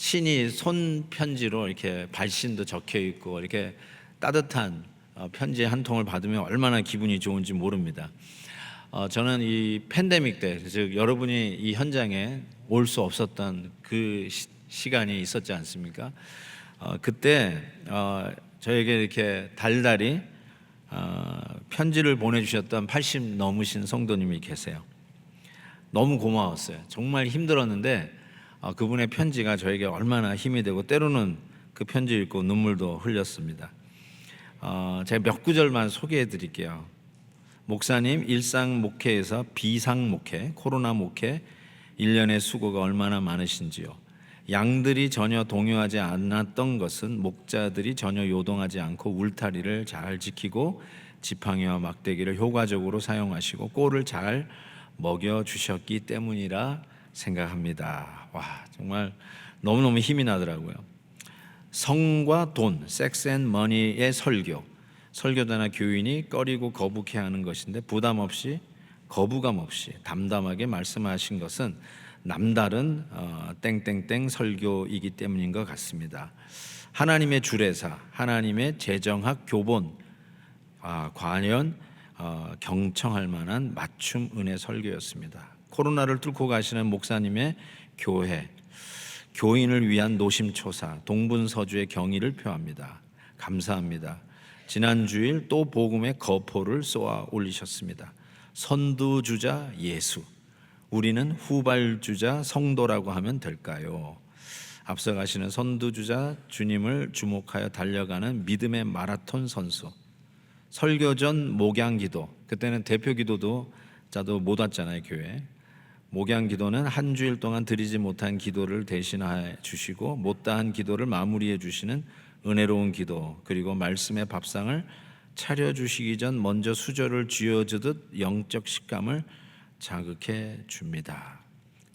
친히 손 편지로 이렇게 발신도 적혀 있고 이렇게 따뜻한 편지 한 통을 받으면 얼마나 기분이 좋은지 모릅니다. 저는 이 팬데믹 때, 즉 여러분이 이 현장에 올 수 없었던 그 시간이 있었지 않습니까? 그때 저에게 이렇게 달달이 편지를 보내주셨던 80 넘으신 성도님이 계세요. 너무 고마웠어요. 정말 힘들었는데 그분의 편지가 저에게 얼마나 힘이 되고, 때로는 그 편지 읽고 눈물도 흘렸습니다. 제가 몇 구절만 소개해 드릴게요. 목사님, 일상 목회에서 비상 목회, 코로나 목회 1년의 수고가 얼마나 많으신지요. 양들이 전혀 동요하지 않았던 것은 목자들이 전혀 요동하지 않고 울타리를 잘 지키고 지팡이와 막대기를 효과적으로 사용하시고 꼴을 잘 먹여주셨기 때문이라 생각합니다. 와, 정말 너무너무 힘이 나더라고요. 성과 돈, 섹스 앤 머니의 설교, 설교자나 교인이 꺼리고 거북해하는 것인데 부담 없이, 거부감 없이 담담하게 말씀하신 것은 남다른 땡땡땡 설교이기 때문인 것 같습니다. 하나님의 주례사, 하나님의 재정학 교본, 과연 경청할 만한 맞춤 은혜 설교였습니다. 코로나를 뚫고 가시는 목사님의 교회, 교인을 위한 노심초사, 동분서주의 경의를 표합니다. 감사합니다. 지난 주일 또 복음의 거포를 쏘아 올리셨습니다. 선두주자 예수, 우리는 후발주자 성도라고 하면 될까요? 앞서가시는 선두주자 주님을 주목하여 달려가는 믿음의 마라톤 선수. 설교 전 목양기도, 그때는 대표기도도 자도 못 왔잖아요, 교회. 목양기도는 한 주일 동안 드리지 못한 기도를 대신해 주시고 못다한 기도를 마무리해 주시는 은혜로운 기도, 그리고 말씀의 밥상을 차려주시기 전 먼저 수저를 쥐어주듯 영적 식감을 자극해 줍니다.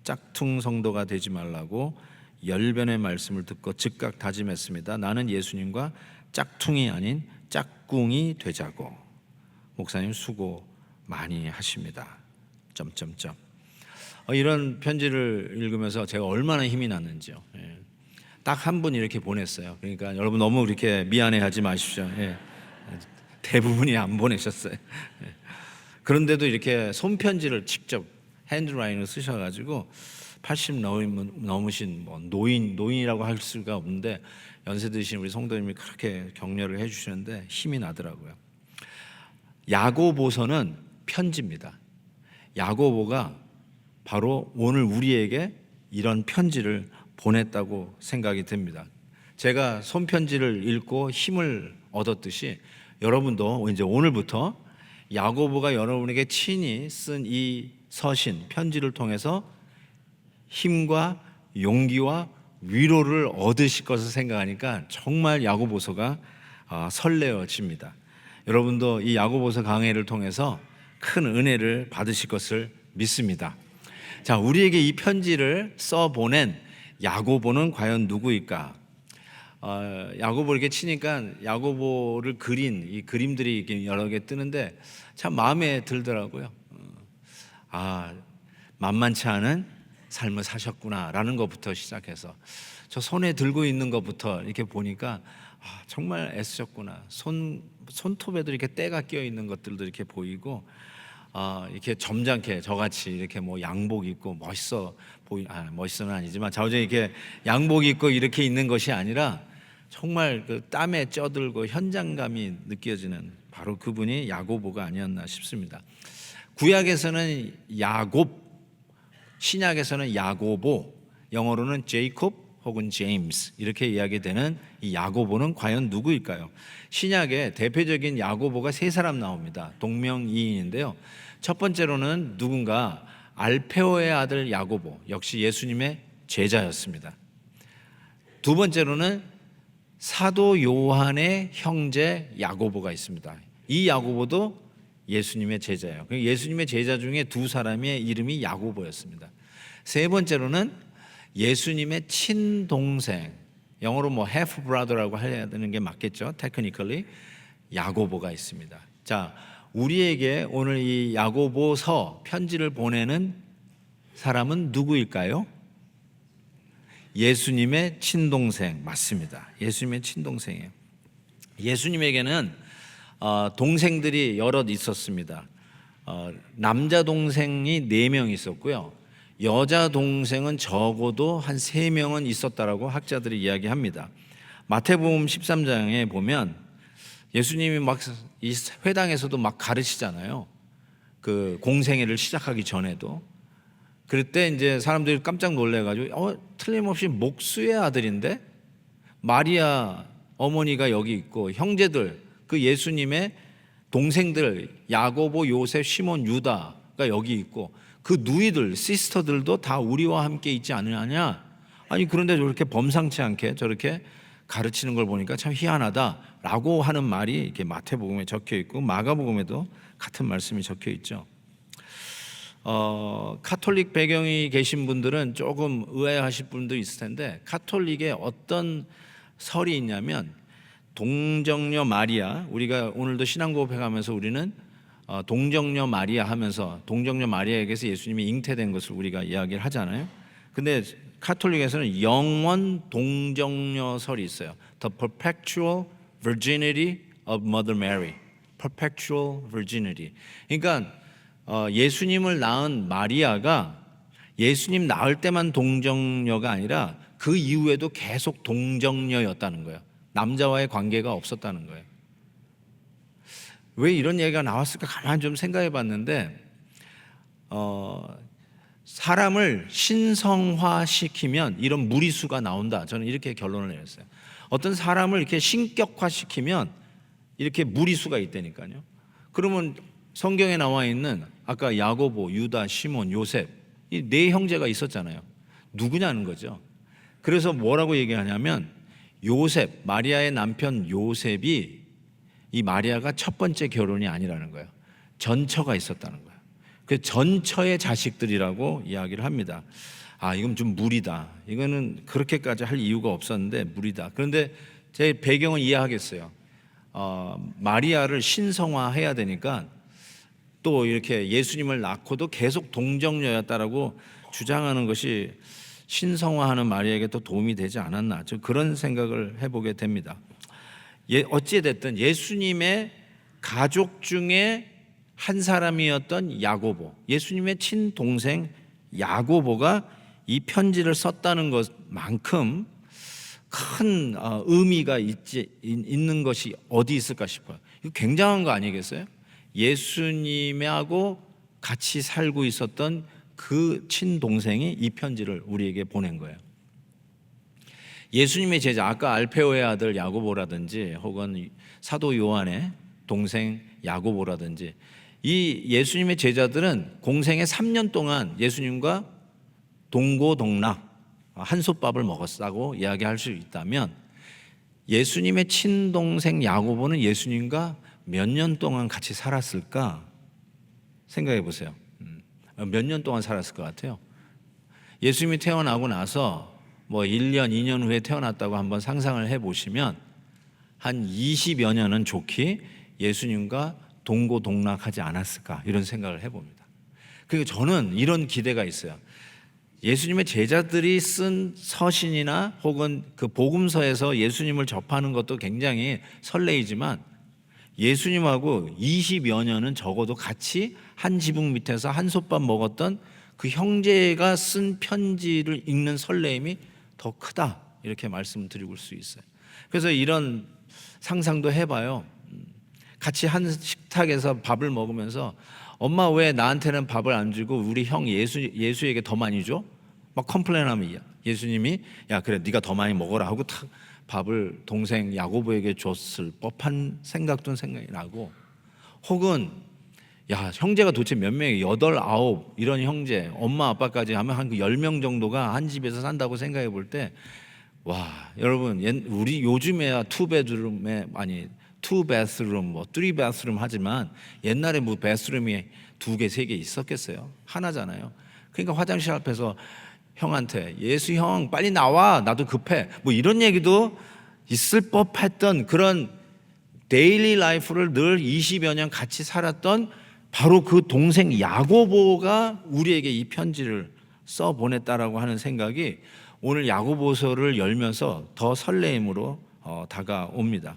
짝퉁 성도가 되지 말라고 열변의 말씀을 듣고 즉각 다짐했습니다. 나는 예수님과 짝퉁이 아닌 짝꿍이 되자고. 목사님 수고 많이 하십니다. 점점점. 이런 편지를 읽으면서 제가 얼마나 힘이 났는지요. 딱 한 분 이렇게 보냈어요. 그러니까 여러분 너무 이렇게 미안해하지 마십시오. 대부분이 안 보내셨어요. 그런데도 이렇게 손편지를 직접 핸드라인을 쓰셔가지고 80 넘으신 노인이라고 할 수가 없는데 연세 드신 우리 성도님이 그렇게 격려를 해주시는데 힘이 나더라고요. 야고보서는 편지입니다. 야고보가 바로 오늘 우리에게 이런 편지를 보냈다고 생각이 듭니다. 제가 손편지를 읽고 힘을 얻었듯이 여러분도 이제 오늘부터 야고보가 여러분에게 친히 쓴 이 서신, 편지를 통해서 힘과 용기와 위로를 얻으실 것을 생각하니까 정말 야고보서가 설레어집니다. 여러분도 이 야고보서 강해를 통해서 큰 은혜를 받으실 것을 믿습니다. 자, 우리에게 이 편지를 써보낸 야고보는 과연 누구일까? 야고보 이렇게 치니까 야고보를 그린 이 그림들이 이렇게 여러 개 뜨는데 참 마음에 들더라고요. 만만치 않은 삶을 사셨구나라는 것부터 시작해서 저 손에 들고 있는 것부터 이렇게 보니까 정말 애쓰셨구나. 손톱에도 이렇게 때가 끼어 있는 것들도 이렇게 보이고, 이렇게 점잖게 저같이 이렇게 뭐 양복 입고 멋있어는 아니지만 자우제 이렇게 양복 입고 이렇게 있는 것이 아니라 정말 그 땀에 쪄들고 현장감이 느껴지는 바로 그분이 야고보가 아니었나 싶습니다. 구약에서는 야곱, 신약에서는 야고보, 영어로는 제이콥 혹은 제임스 이렇게 이야기되는 이 야고보는 과연 누구일까요? 신약에 대표적인 야고보가 세 사람 나옵니다. 동명이인인데요. 첫 번째로는 누군가 알페오의 아들 야고보, 역시 예수님의 제자였습니다. 두 번째로는 사도 요한의 형제 야고보가 있습니다. 이 야고보도 예수님의 제자예요. 예수님의 제자 중에 두 사람의 이름이 야고보였습니다. 세 번째로는 예수님의 친동생, 영어로 half brother라고 해야 되는 게 맞겠죠? technically 야고보가 있습니다. 자, 우리에게 오늘 이 야고보서 편지를 보내는 사람은 누구일까요? 예수님의 친동생 맞습니다. 예수님의 친동생이에요. 예수님에게는 동생들이 여럿 있었습니다. 남자 동생이 4명 있었고요. 여자 동생은 적어도 한 3명은 있었다라고 학자들이 이야기합니다. 마태복음 13장에 보면 예수님이 막 이 회당에서도 막 가르치잖아요. 그 공생애를 시작하기 전에도. 그럴 때 이제 사람들이 깜짝 놀래가지고 틀림없이 목수의 아들인데 마리아 어머니가 여기 있고 형제들 그 예수님의 동생들 야고보, 요셉, 시몬, 유다가 여기 있고 그 누이들, 시스터들도 다 우리와 함께 있지 않느냐. 아니 그런데 저렇게 범상치 않게 저렇게 가르치는 걸 보니까 참 희한하다라고 하는 말이 이렇게 마태복음에 적혀 있고 마가복음에도 같은 말씀이 적혀 있죠. 카톨릭 배경이 계신 분들은 조금 의아해하실 분도 있을 텐데 카톨릭에 어떤 설이 있냐면 동정녀 마리아, 우리가 오늘도 신앙고백하면서 우리는 동정녀 마리아 하면서 동정녀 마리아에게서 예수님이 잉태된 것을 우리가 이야기를 하잖아요. 근데 카톨릭에서는 영원 동정녀설이 있어요. The Perpetual Virginity of Mother Mary. Perpetual Virginity. 그러니까 예수님을 낳은 마리아가 예수님 낳을 때만 동정녀가 아니라 그 이후에도 계속 동정녀였다는 거예요. 남자와의 관계가 없었다는 거예요. 왜 이런 얘기가 나왔을까 가만히 좀 생각해 봤는데 사람을 신성화시키면 이런 무리수가 나온다. 저는 이렇게 결론을 내렸어요. 어떤 사람을 이렇게 신격화시키면 이렇게 무리수가 있다니까요. 그러면 성경에 나와 있는 아까 야고보, 유다, 시몬, 요셉 이 4형제가 있었잖아요. 누구냐는 거죠. 그래서 뭐라고 얘기하냐면 요셉, 마리아의 남편 요셉이 이 마리아가 첫 번째 결혼이 아니라는 거예요. 전처가 있었다는 거예요. 그 전처의 자식들이라고 이야기를 합니다. 이건 좀 무리다. 이거는 그렇게까지 할 이유가 없었는데 무리다. 그런데 제 배경은 이해하겠어요. 마리아를 신성화해야 되니까 또 이렇게 예수님을 낳고도 계속 동정녀였다라고 주장하는 것이 신성화하는 마리아에게 또 도움이 되지 않았나. 저 그런 생각을 해보게 됩니다. 어찌됐든 예수님의 가족 중에 한 사람이었던 야고보, 예수님의 친동생 야고보가 이 편지를 썼다는 것만큼 큰 의미가 있는 것이 어디 있을까 싶어요. 이거 굉장한 거 아니겠어요? 예수님하고 같이 살고 있었던 그 친동생이 이 편지를 우리에게 보낸 거예요. 예수님의 제자, 아까 알페오의 아들 야고보라든지 혹은 사도 요한의 동생 야고보라든지 이 예수님의 제자들은 공생애 3년 동안 예수님과 동고동락 한솥밥을 먹었다고 이야기할 수 있다면 예수님의 친동생 야고보는 예수님과 몇 년 동안 같이 살았을까 생각해 보세요. 몇 년 동안 살았을 것 같아요. 예수님이 태어나고 나서 뭐 1년, 2년 후에 태어났다고 한번 상상을 해보시면 한 20여 년은 좋게 예수님과 동고동락하지 않았을까 이런 생각을 해봅니다. 그리고 저는 이런 기대가 있어요. 예수님의 제자들이 쓴 서신이나 혹은 그 복음서에서 예수님을 접하는 것도 굉장히 설레이지만 예수님하고 20여 년은 적어도 같이 한 지붕 밑에서 한솥밥 먹었던 그 형제가 쓴 편지를 읽는 설레임이 더 크다 이렇게 말씀드리고 수 있어요. 그래서 이런 상상도 해봐요. 같이 한 식탁에서 밥을 먹으면서 엄마 왜 나한테는 밥을 안 주고 우리 형 예수에게 더 많이 줘? 막 컴플레인하면 예수님이 야 그래 네가 더 많이 먹어라 하고 밥을 동생 야고보에게 줬을 법한 생각도 생각이 나고 혹은 야 형제가 도대체 몇 명이 8, 9 이런 형제 엄마 아빠까지 하면 한 10명 정도가 한 집에서 산다고 생각해 볼 때 와 여러분 우리 요즘에야 2베드룸에 아니 2바스룸 뭐 3바스룸 하지만 옛날에 뭐 바스룸이 2개 3개 있었겠어요? 하나잖아요. 그러니까 화장실 앞에서 형한테 예수 형 빨리 나와 나도 급해 뭐 이런 얘기도 있을 법했던 그런 데일리 라이프를 늘 20여 년 같이 살았던 바로 그 동생 야고보가 우리에게 이 편지를 써 보냈다라고 하는 생각이 오늘 야고보서를 열면서 더 설레임으로 다가옵니다.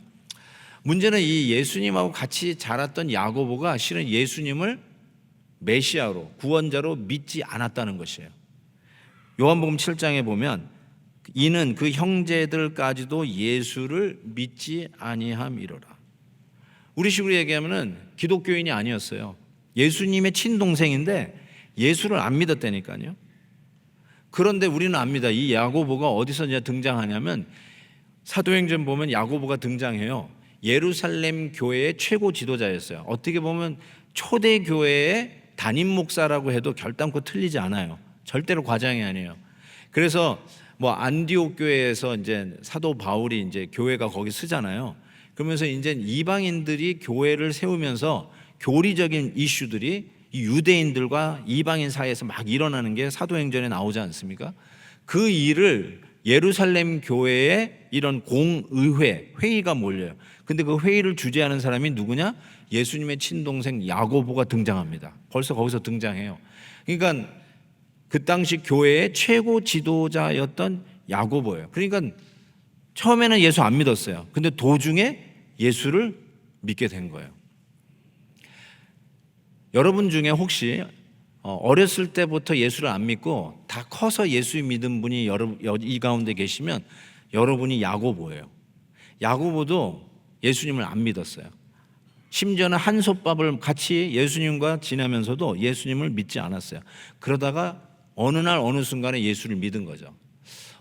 문제는 이 예수님하고 같이 자랐던 야고보가 실은 예수님을 메시아로, 구원자로 믿지 않았다는 것이에요. 요한복음 7장에 보면 이는 그 형제들까지도 예수를 믿지 아니함이로라. 우리식으로 얘기하면은 기독교인이 아니었어요. 예수님의 친동생인데 예수를 안 믿었다니까요. 그런데 우리는 압니다. 이 야고보가 어디서 이제 등장하냐면 사도행전 보면 야고보가 등장해요. 예루살렘 교회의 최고 지도자였어요. 어떻게 보면 초대 교회의 담임 목사라고 해도 결단코 틀리지 않아요. 절대로 과장이 아니에요. 그래서 뭐 안디옥 교회에서 이제 사도 바울이 이제 교회가 거기 쓰잖아요. 그러면서 이제 이방인들이 교회를 세우면서 교리적인 이슈들이 이 유대인들과 이방인 사이에서 막 일어나는 게 사도행전에 나오지 않습니까? 그 일을 예루살렘 교회에 이런 공의회, 회의가 몰려요. 근데 그 회의를 주재하는 사람이 누구냐? 예수님의 친동생 야고보가 등장합니다. 벌써 거기서 등장해요. 그러니까 그 당시 교회의 최고 지도자였던 야고보예요. 그러니까 처음에는 예수 안 믿었어요. 근데 도중에 예수를 믿게 된 거예요. 여러분 중에 혹시 어렸을 때부터 예수를 안 믿고 다 커서 예수 믿은 분이 이 가운데 계시면 여러분이 야고보예요. 야고보도 예수님을 안 믿었어요. 심지어는 한솥밥을 같이 예수님과 지내면서도 예수님을 믿지 않았어요. 그러다가 어느 날 어느 순간에 예수를 믿은 거죠.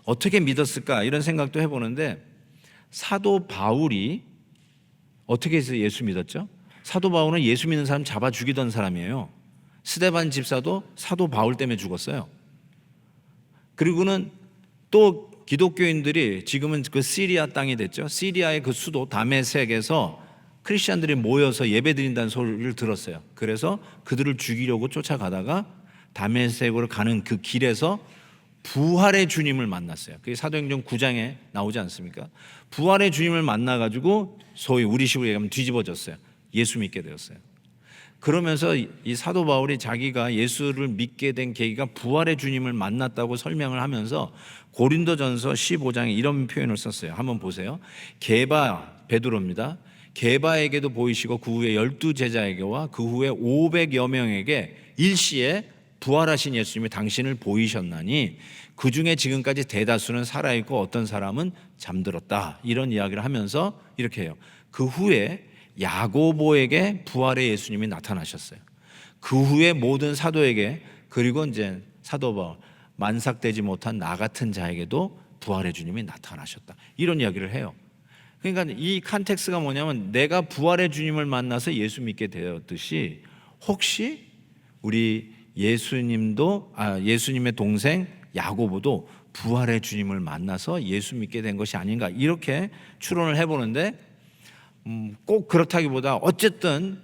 어떻게 믿었을까 이런 생각도 해보는데 사도 바울이 어떻게 해서 예수 믿었죠? 사도 바울은 예수 믿는 사람 잡아 죽이던 사람이에요. 스데반 집사도 사도 바울 때문에 죽었어요. 그리고는 또 기독교인들이 지금은 그 시리아 땅이 됐죠. 시리아의 그 수도 다메섹에서 크리스천들이 모여서 예배드린다는 소리를 들었어요. 그래서 그들을 죽이려고 쫓아가다가 다메섹으로 가는 그 길에서 부활의 주님을 만났어요. 그게 사도행전 9장에 나오지 않습니까? 부활의 주님을 만나가지고 소위 우리식으로 얘기하면 뒤집어졌어요. 예수 믿게 되었어요. 그러면서 이 사도 바울이 자기가 예수를 믿게 된 계기가 부활의 주님을 만났다고 설명을 하면서 고린도전서 15장에 이런 표현을 썼어요. 한번 보세요. 게바, 베드로입니다. 게바에게도 보이시고 그 후에 12제자에게와 그 후에 500여 명에게 일시에 부활하신 예수님이 당신을 보이셨나니 그 중에 지금까지 대다수는 살아있고 어떤 사람은 잠들었다. 이런 이야기를 하면서 이렇게 해요. 그 후에 야고보에게 부활의 예수님이 나타나셨어요. 그 후에 모든 사도에게 그리고 이제 사도 바울 만삭되지 못한 나 같은 자에게도 부활의 주님이 나타나셨다. 이런 이야기를 해요. 그러니까 이 컨텍스트가 뭐냐면 내가 부활의 주님을 만나서 예수 믿게 되었듯이 혹시 우리 예수님의 동생 야고보도 부활의 주님을 만나서 예수 믿게 된 것이 아닌가 이렇게 추론을 해보는데 꼭 그렇다기보다 어쨌든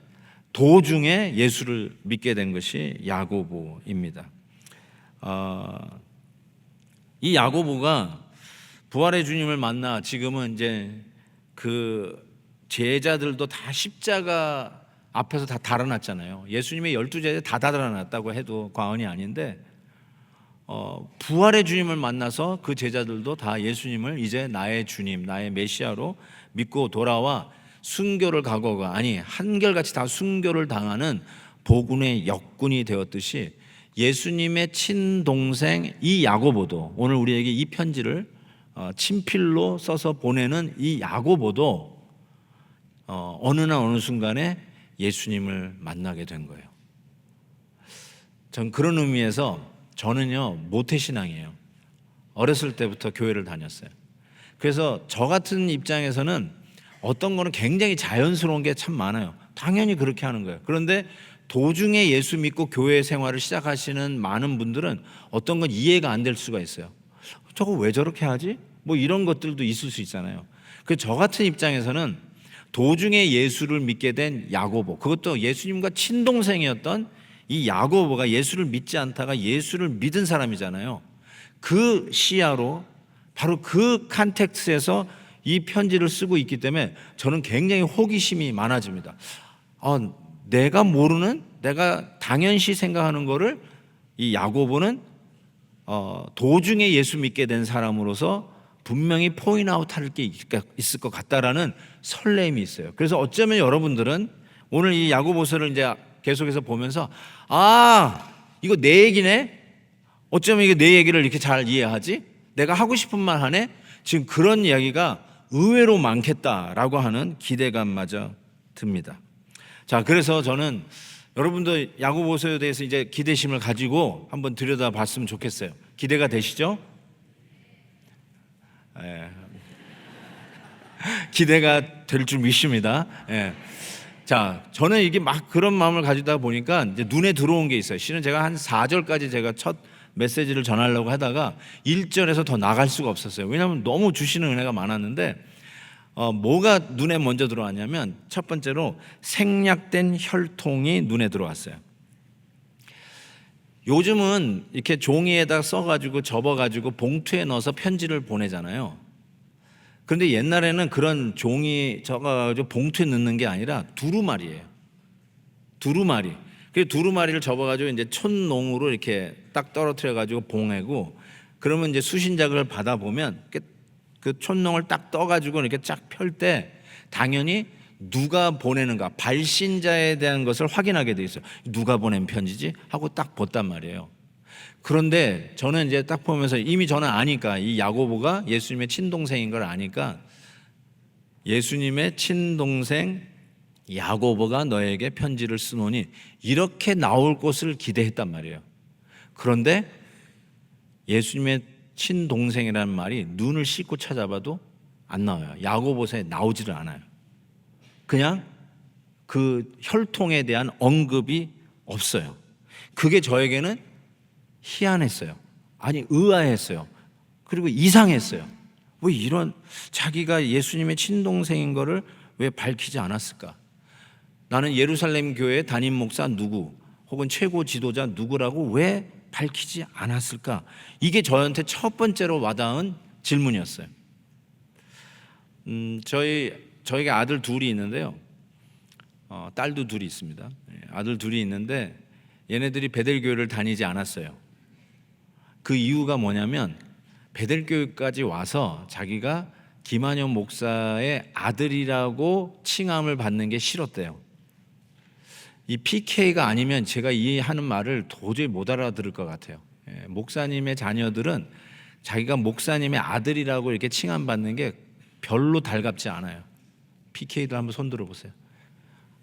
도중에 예수를 믿게 된 것이 야고보입니다. 이 야고보가 부활의 주님을 만나 지금은 이제 그 제자들도 다 십자가 앞에서 다 달아났잖아요. 예수님의 12제자 다 달아났다고 해도 과언이 아닌데 부활의 주님을 만나서 그 제자들도 다 예수님을 이제 나의 주님, 나의 메시아로 믿고 돌아와 순교를 각오가 아니 한결같이 다 순교를 당하는 복운의 역군이 되었듯이 예수님의 친동생 이 야고보도 오늘 우리에게 이 편지를 친필로 써서 보내는 이 야고보도 어느 날 어느 순간에 예수님을 만나게 된 거예요. 전 그런 의미에서 저는요 모태신앙이에요. 어렸을 때부터 교회를 다녔어요. 그래서 저 같은 입장에서는 어떤 거는 굉장히 자연스러운 게 참 많아요. 당연히 그렇게 하는 거예요. 그런데 도중에 예수 믿고 교회 생활을 시작하시는 많은 분들은 어떤 건 이해가 안 될 수가 있어요. 저거 왜 저렇게 하지? 뭐 이런 것들도 있을 수 있잖아요. 그 저 같은 입장에서는 도중에 예수를 믿게 된 야고보, 그것도 예수님과 친동생이었던 이 야고보가 예수를 믿지 않다가 예수를 믿은 사람이잖아요. 그 시야로 바로 그 컨텍스트에서 이 편지를 쓰고 있기 때문에 저는 굉장히 호기심이 많아집니다. 내가 모르는, 내가 당연시 생각하는 거를 이 야고보는 도중에 예수 믿게 된 사람으로서 분명히 포인트아웃 할 게 있을 것 같다라는 설렘이 있어요. 그래서 어쩌면 여러분들은 오늘 이 야고보서를 이제 계속해서 보면서 이거 내 얘기네? 어쩌면 이게 내 얘기를 이렇게 잘 이해하지? 내가 하고 싶은 말 하네? 지금 그런 이야기가 의외로 많겠다라고 하는 기대감마저 듭니다. 자, 그래서 저는 여러분도 야고보서에 대해서 이제 기대심을 가지고 한번 들여다봤으면 좋겠어요. 기대가 되시죠? 예. 기대가 될 줄 믿습니다. 예. 자, 저는 이게 막 그런 마음을 가지다 보니까 이제 눈에 들어온 게 있어요. 실은 제가 한 4절까지 제가 첫 메시지를 전하려고 하다가 1절에서 더 나갈 수가 없었어요. 왜냐하면 너무 주시는 은혜가 많았는데 뭐가 눈에 먼저 들어왔냐면 첫 번째로 생략된 혈통이 눈에 들어왔어요. 요즘은 이렇게 종이에다 써가지고 접어가지고 봉투에 넣어서 편지를 보내잖아요. 그런데 옛날에는 그런 종이 접어가지고 봉투에 넣는 게 아니라 두루마리예요. 두루마리. 그 두루마리를 접어가지고 이제 촛농으로 이렇게 딱 떨어뜨려가지고 봉해고, 그러면 이제 수신작을 받아 보면 그 촛농을 딱 떠가지고 이렇게 쫙 펼 때 당연히 누가 보내는가, 발신자에 대한 것을 확인하게 돼 있어요. 누가 보낸 편지지? 하고 딱 봤단 말이에요. 그런데 저는 이제 딱 보면서 이미 저는 아니까, 이 야고보가 예수님의 친동생인 걸 아니까, 예수님의 친동생 야고보가 너에게 편지를 쓰노니 이렇게 나올 것을 기대했단 말이에요. 그런데 예수님의 친동생이라는 말이 눈을 씻고 찾아봐도 안 나와요. 야고보서에 나오지를 않아요. 그냥 그 혈통에 대한 언급이 없어요. 그게 저에게는 희한했어요. 아니, 의아했어요. 그리고 이상했어요. 왜 이런, 자기가 예수님의 친동생인 거를 왜 밝히지 않았을까? 나는 예루살렘 교회 담임 목사 누구, 혹은 최고 지도자 누구라고 왜 밝히지 않았을까? 이게 저한테 첫 번째로 와닿은 질문이었어요. 저희가 아들 둘이 있는데요. 딸도 둘이 있습니다. 아들 둘이 있는데 얘네들이 베델교회를 다니지 않았어요. 그 이유가 뭐냐면 베델교회까지 와서 자기가 김한영 목사의 아들이라고 칭함을 받는 게 싫었대요. 이 PK가 아니면 제가 이 하는 말을 도저히 못 알아들을 것 같아요. 목사님의 자녀들은 자기가 목사님의 아들이라고 이렇게 칭함받는 게 별로 달갑지 않아요. PK들 한번 손 들어보세요.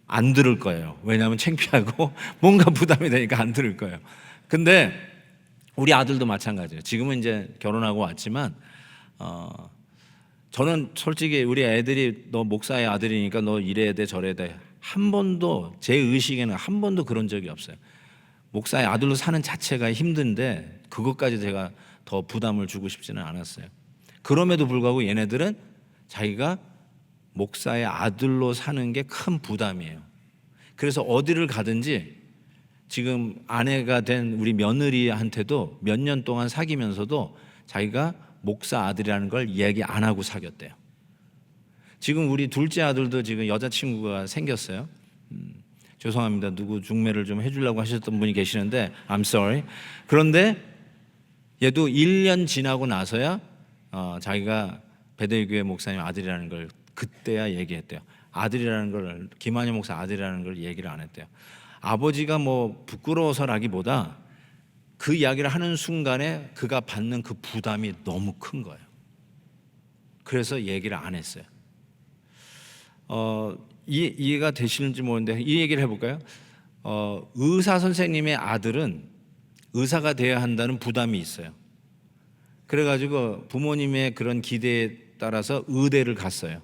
안 들을 거예요. 왜냐하면 창피하고 뭔가 부담이 되니까 안 들을 거예요. 근데 우리 아들도 마찬가지예요. 지금은 이제 결혼하고 왔지만 저는 솔직히 우리 애들이 너 목사의 아들이니까 너 이래야 돼 저래야 돼, 한 번도 제 의식에는 한 번도 그런 적이 없어요. 목사의 아들로 사는 자체가 힘든데 그것까지 제가 더 부담을 주고 싶지는 않았어요. 그럼에도 불구하고 얘네들은 자기가 목사의 아들로 사는 게 큰 부담이에요. 그래서 어디를 가든지 지금 아내가 된 우리 며느리한테도 몇 년 동안 사귀면서도 자기가 목사 아들이라는 걸 얘기 안 하고 사귀었대요. 지금 우리 둘째 아들도 지금 여자친구가 생겼어요. 죄송합니다. 누구 중매를 좀 해주려고 하셨던 분이 계시는데 I'm sorry. 그런데 얘도 1년 지나고 나서야 자기가 베델교회 목사님 아들이라는 걸 그때야 얘기했대요. 아들이라는 걸, 김한영 목사 아들이라는 걸 얘기를 안 했대요. 아버지가 뭐 부끄러워서라기보다 그 이야기를 하는 순간에 그가 받는 그 부담이 너무 큰 거예요. 그래서 얘기를 안 했어요. 이해가 되시는지 모르는데 이 얘기를 해볼까요? 의사 선생님의 아들은 의사가 되어야 한다는 부담이 있어요. 그래가지고 부모님의 그런 기대에 따라서 의대를 갔어요.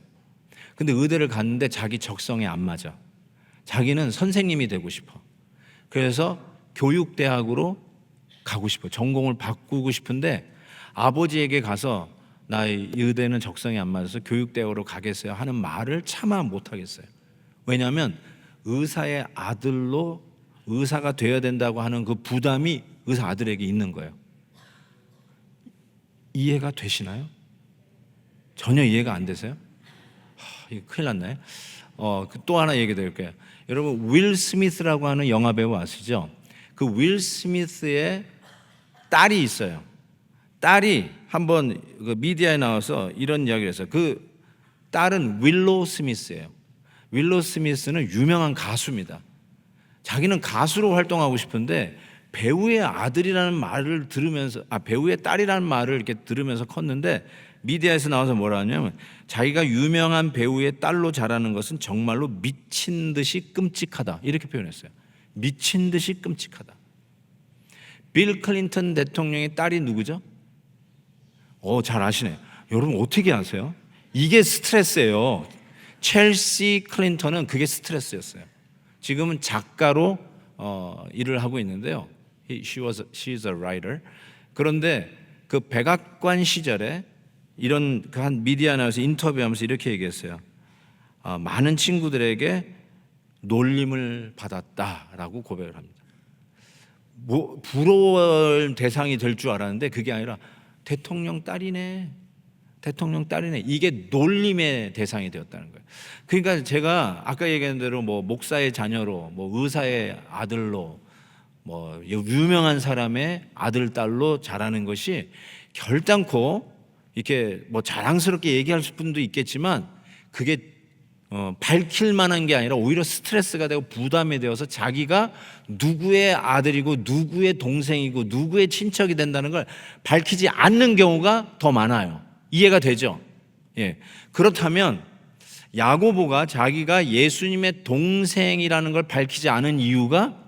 근데 의대를 갔는데 자기 적성에 안 맞아. 자기는 선생님이 되고 싶어. 그래서 교육대학으로 가고 싶어. 전공을 바꾸고 싶은데 아버지에게 가서 나 이 의대는 적성이 안 맞아서 교육대학으로 가겠어요 하는 말을 차마 못하겠어요. 왜냐하면 의사의 아들로 의사가 되어야 된다고 하는 그 부담이 의사 아들에게 있는 거예요. 이해가 되시나요? 전혀 이해가 안 되세요? 이거 큰일 났네. 또 하나 얘기 드릴게요. 여러분 윌 스미스라고 하는 영화 배우 아시죠? 그 윌 스미스의 딸이 있어요. 딸이 한번 그 미디어에 나와서 이런 이야기를 했어요. 그 딸은 윌로우 스미스예요. 윌로우 스미스는 유명한 가수입니다. 자기는 가수로 활동하고 싶은데 배우의 아들이라는 말을 들으면서 배우의 딸이라는 말을 이렇게 들으면서 컸는데 미디어에서 나와서 뭐라 하냐면 자기가 유명한 배우의 딸로 자라는 것은 정말로 미친 듯이 끔찍하다 이렇게 표현했어요. 미친 듯이 끔찍하다. 빌 클린턴 대통령의 딸이 누구죠? 잘 아시네. 여러분 어떻게 아세요? 이게 스트레스예요. 첼시 클린턴은 그게 스트레스였어요. 지금은 작가로 일을 하고 있는데요. She's a writer. 그런데 그 백악관 시절에 이런 그 한 미디어에 나와서 인터뷰하면서 이렇게 얘기했어요. 많은 친구들에게 놀림을 받았다라고 고백을 합니다. 뭐 부러울 대상이 될 줄 알았는데 그게 아니라 대통령 딸이네. 이게 놀림의 대상이 되었다는 거예요. 그러니까 제가 아까 얘기한 대로 뭐 목사의 자녀로, 뭐 의사의 아들로, 뭐 유명한 사람의 아들, 딸로 자라는 것이 결단코 이렇게 뭐 자랑스럽게 얘기할 분도 있겠지만 그게 밝힐 만한 게 아니라 오히려 스트레스가 되고 부담이 되어서 자기가 누구의 아들이고 누구의 동생이고 누구의 친척이 된다는 걸 밝히지 않는 경우가 더 많아요. 이해가 되죠? 예. 그렇다면 야고보가 자기가 예수님의 동생이라는 걸 밝히지 않은 이유가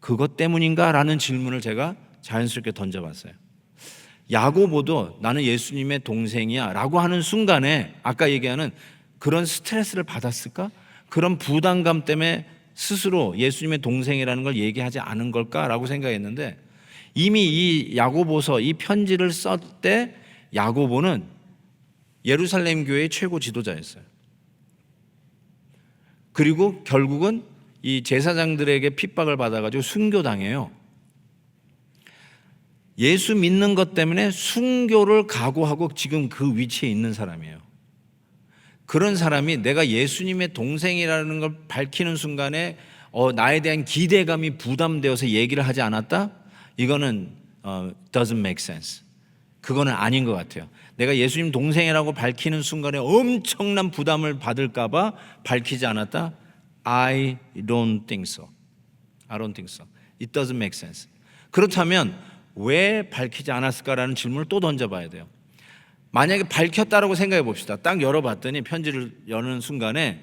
그것 때문인가? 라는 질문을 제가 자연스럽게 던져봤어요. 야고보도 나는 예수님의 동생이야 라고 하는 순간에 아까 얘기하는 그런 스트레스를 받았을까? 그런 부담감 때문에 스스로 예수님의 동생이라는 걸 얘기하지 않은 걸까라고 생각했는데 이미 이 야고보서 이 편지를 썼 때 야고보는 예루살렘 교회의 최고 지도자였어요. 그리고 결국은 이 제사장들에게 핍박을 받아가지고 순교당해요. 예수 믿는 것 때문에 순교를 각오하고 지금 그 위치에 있는 사람이에요. 그런 사람이 내가 예수님의 동생이라는 걸 밝히는 순간에 나에 대한 기대감이 부담되어서 얘기를 하지 않았다? 이거는 doesn't make sense. 그거는 아닌 것 같아요. 내가 예수님 동생이라고 밝히는 순간에 엄청난 부담을 받을까 봐 밝히지 않았다? I don't think so. It doesn't make sense. 그렇다면 왜 밝히지 않았을까라는 질문을 또 던져봐야 돼요. 만약에 밝혔다라고 생각해 봅시다. 딱 열어봤더니 편지를 여는 순간에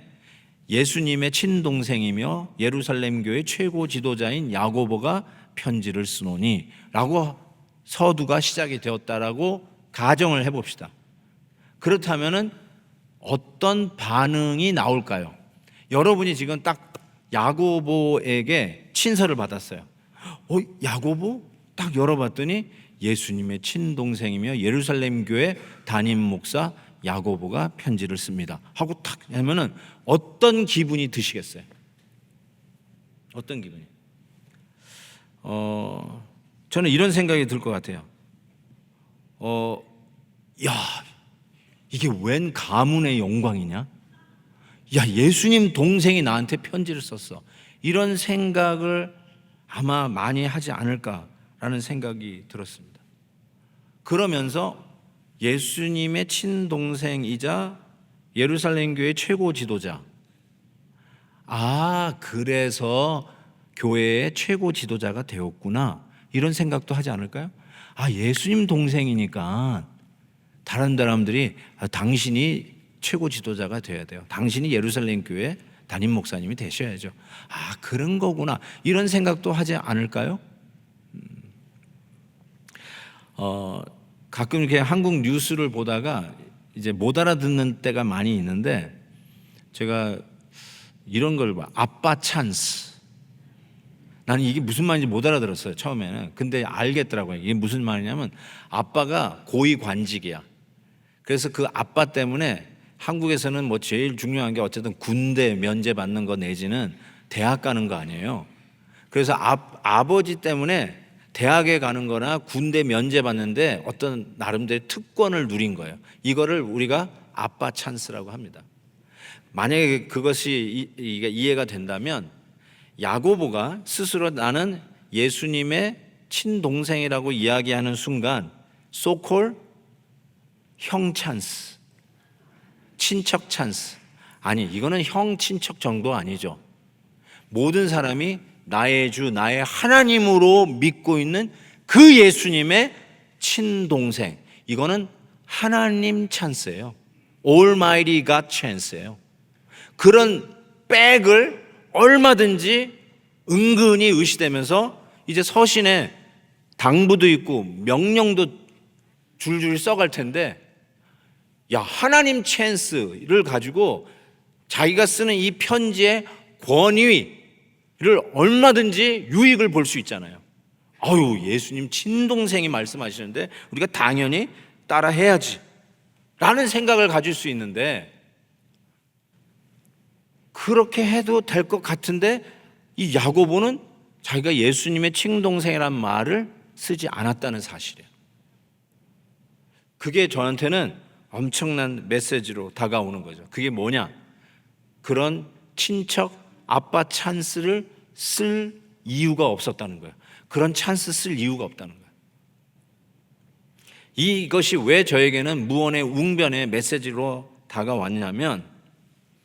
예수님의 친동생이며 예루살렘 교회 최고 지도자인 야고보가 편지를 쓰노니 라고 서두가 시작이 되었다라고 가정을 해봅시다. 그렇다면 어떤 반응이 나올까요? 여러분이 지금 딱 야고보에게 친서를 받았어요. 야고보? 딱 열어봤더니 예수님의 친동생이며 예루살렘 교회 담임 목사 야고보가 편지를 씁니다 하고 탁 하면은 어떤 기분이 드시겠어요? 어떤 기분이? 저는 이런 생각이 들 것 같아요. 이게 웬 가문의 영광이냐? 예수님 동생이 나한테 편지를 썼어. 이런 생각을 아마 많이 하지 않을까라는 생각이 들었습니다. 그러면서 예수님의 친동생이자 예루살렘 교회 최고 지도자. 그래서 교회의 최고 지도자가 되었구나. 이런 생각도 하지 않을까요? 예수님 동생이니까 다른 사람들이 당신이 최고 지도자가 돼야 돼요. 당신이 예루살렘 교회 담임 목사님이 되셔야죠. 그런 거구나. 이런 생각도 하지 않을까요? 가끔 이렇게 한국 뉴스를 보다가 이제 못 알아듣는 때가 많이 있는데 제가 이런 걸 봐. 아빠 찬스. 나는 이게 무슨 말인지 못 알아들었어요, 처음에는. 근데 알겠더라고요. 이게 무슨 말이냐면 아빠가 고위관직이야. 그래서 그 아빠 때문에 한국에서는 뭐 제일 중요한 게 어쨌든 군대 면제 받는 거 내지는 대학 가는 거 아니에요. 그래서 아버지 때문에 대학에 가는 거나 군대 면제 받는데 어떤 나름대로 특권을 누린 거예요. 이거를 우리가 아빠 찬스라고 합니다. 만약에 그것이 이해가 된다면 야고보가 스스로 나는 예수님의 친동생이라고 이야기하는 순간 소콜 형 찬스, 친척 찬스. 아니, 이거는 형 친척 정도 아니죠. 모든 사람이 나의 주 나의 하나님으로 믿고 있는 그 예수님의 친동생. 이거는 하나님 찬스예요. Almighty God chance예요. 그런 백을 얼마든지 은근히 의시되면서 이제 서신에 당부도 있고 명령도 줄줄 써갈 텐데, 야, 하나님 찬스를 가지고 자기가 쓰는 이 편지의 권위를 얼마든지 유익을 볼 수 있잖아요. 아유, 예수님 친동생이 말씀하시는데 우리가 당연히 따라 해야지 라는 생각을 가질 수 있는데, 그렇게 해도 될 것 같은데 이 야고보는 자기가 예수님의 친동생이라는 말을 쓰지 않았다는 사실이에요. 그게 저한테는 엄청난 메시지로 다가오는 거죠. 그게 뭐냐? 그런 친척 아빠 찬스를 쓸 이유가 없었다는 거예요. 그런 찬스 쓸 이유가 없다는 거예요. 이것이 왜 저에게는 무언의 웅변의 메시지로 다가왔냐면,